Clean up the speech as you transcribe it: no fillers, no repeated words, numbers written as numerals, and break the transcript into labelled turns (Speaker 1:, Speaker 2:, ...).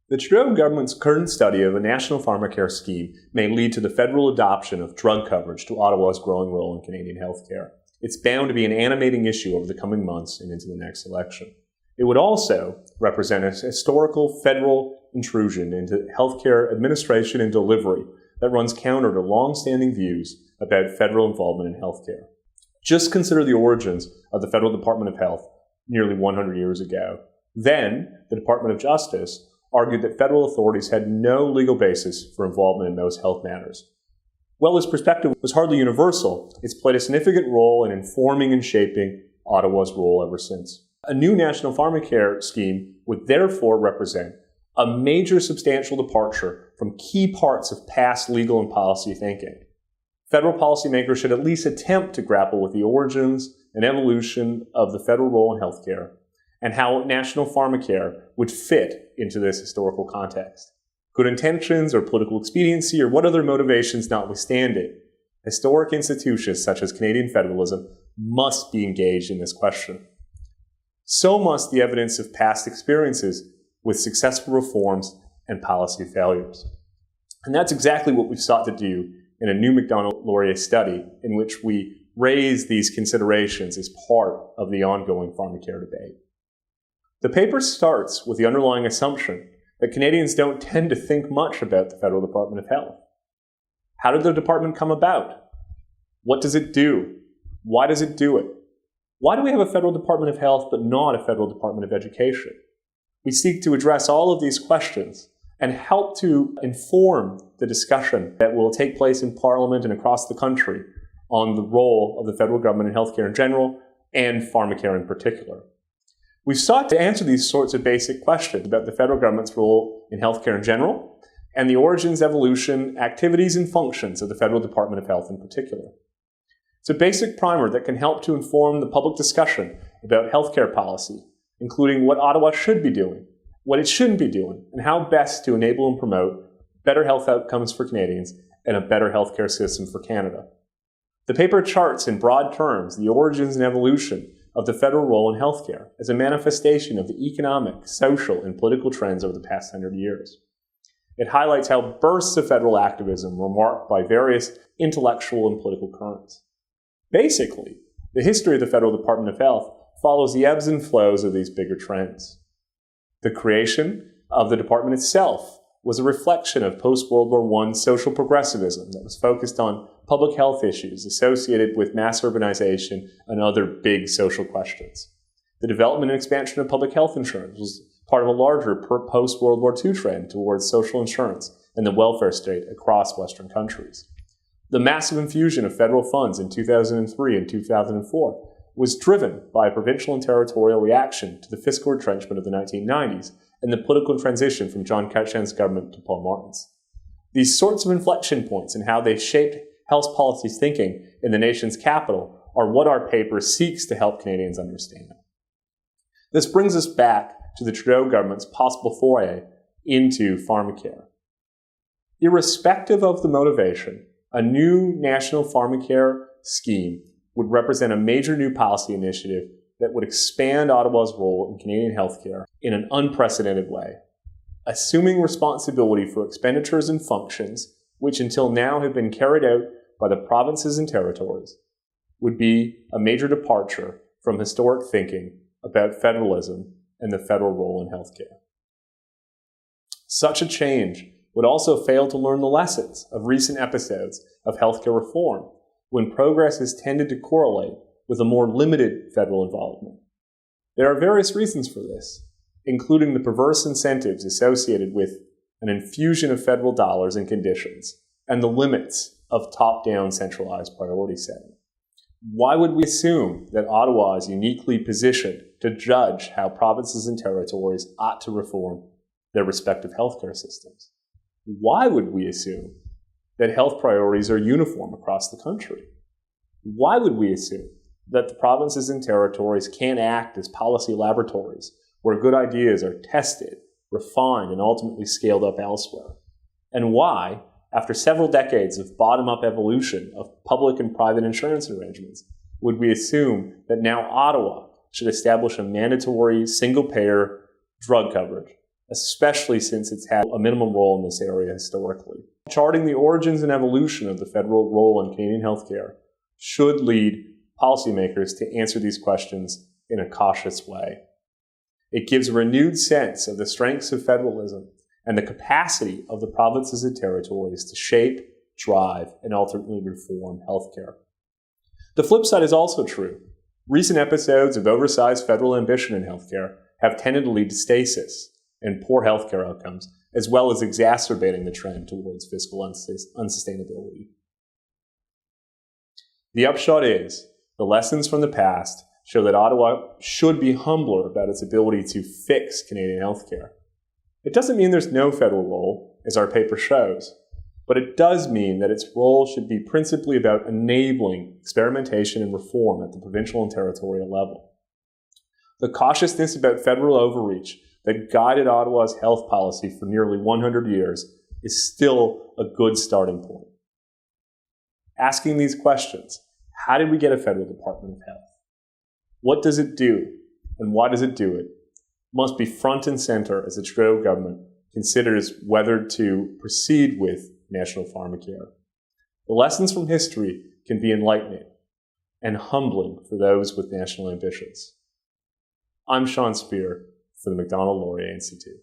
Speaker 1: The Trudeau government's current study of a national Pharmacare scheme may lead to the federal adoption of drug coverage to Ottawa's growing role in Canadian healthcare. It's bound to be an animating issue over the coming months and into the next election. It would also represent a historical federal intrusion into healthcare administration and delivery that runs counter to long-standing views about federal involvement in healthcare. Just consider the origins of the Federal Department of Health nearly 100 years ago. Then, the Department of Justice argued that federal authorities had no legal basis for involvement in those health matters. While this perspective was hardly universal, it's played a significant role in informing and shaping Ottawa's role ever since. A new national Pharmacare scheme would therefore represent a major substantial departure from key parts of past legal and policy thinking. Federal policymakers should at least attempt to grapple with the origins and evolution of the federal role in healthcare and how national Pharmacare would fit into this historical context. Good intentions or political expediency or what other motivations notwithstanding, historic institutions such as Canadian federalism must be engaged in this question. So must the evidence of past experiences with successful reforms and policy failures. And that's exactly what we've sought to do in a new Macdonald-Laurier study in which we raise these considerations as part of the ongoing Pharmacare debate. The paper starts with the underlying assumption that Canadians don't tend to think much about the Federal Department of Health. How did the department come about? What does it do? Why does it do it? Why do we have a Federal Department of Health but not a Federal Department of Education? We seek to address all of these questions and help to inform the discussion that will take place in Parliament and across the country on the role of the federal government in healthcare in general and Pharmacare in particular. We've sought to answer these sorts of basic questions about the federal government's role in healthcare in general and the origins, evolution, activities, and functions of the Federal Department of Health in particular. It's a basic primer that can help to inform the public discussion about healthcare policy, including what Ottawa should be doing, what it shouldn't be doing, and how best to enable and promote better health outcomes for Canadians and a better healthcare system for Canada. The paper charts in broad terms the origins and evolution of the federal role in healthcare as a manifestation of the economic, social, and political trends over the past 100 years. It highlights how bursts of federal activism were marked by various intellectual and political currents. Basically, the history of the Federal Department of Health follows the ebbs and flows of these bigger trends. The creation of the department itself was a reflection of post-World War I social progressivism that was focused on public health issues associated with mass urbanization and other big social questions. The development and expansion of public health insurance was part of a larger post-World War II trend towards social insurance and the welfare state across Western countries. The massive infusion of federal funds in 2003 and 2004 was driven by a provincial and territorial reaction to the fiscal retrenchment of the 1990s and the political transition from John Chrétien's government to Paul Martin's. These sorts of inflection points and how they shaped health policy thinking in the nation's capital are what our paper seeks to help Canadians understand. This brings us back to the Trudeau government's possible foray into Pharmacare. Irrespective of the motivation, a new national Pharmacare scheme would represent a major new policy initiative that would expand Ottawa's role in Canadian healthcare in an unprecedented way, assuming responsibility for expenditures and functions which until now have been carried out by the provinces and territories, would be a major departure from historic thinking about federalism and the federal role in healthcare. Such a change would also fail to learn the lessons of recent episodes of healthcare reform, when progress has tended to correlate with a more limited federal involvement. There are various reasons for this, including the perverse incentives associated with an infusion of federal dollars and conditions, and the limits of top-down centralized priority setting. Why would we assume that Ottawa is uniquely positioned to judge how provinces and territories ought to reform their respective healthcare systems? Why would we assume that health priorities are uniform across the country? Why would we assume that the provinces and territories can't act as policy laboratories where good ideas are tested, refined, and ultimately scaled up elsewhere? And why, after several decades of bottom-up evolution of public and private insurance arrangements, would we assume that now Ottawa should establish a mandatory single-payer drug coverage especially since it's had a minimum role in this area historically. Charting the origins and evolution of the federal role in Canadian healthcare should lead policymakers to answer these questions in a cautious way. It gives a renewed sense of the strengths of federalism and the capacity of the provinces and territories to shape, drive, and ultimately reform healthcare. The flip side is also true. Recent episodes of oversized federal ambition in healthcare have tended to lead to stasis and poor healthcare outcomes, as well as exacerbating the trend towards fiscal unsustainability. The upshot is, the lessons from the past show that Ottawa should be humbler about its ability to fix Canadian healthcare. It doesn't mean there's no federal role, as our paper shows, but it does mean that its role should be principally about enabling experimentation and reform at the provincial and territorial level. The cautiousness about federal overreach that guided Ottawa's health policy for nearly 100 years is still a good starting point. Asking these questions, how did we get a federal Department of Health? What does it do, and why does it do it? Must be front and center as the Trudeau government considers whether to proceed with national pharmacare. The lessons from history can be enlightening and humbling for those with national ambitions. I'm Sean Spear for the Macdonald-Laurier Institute.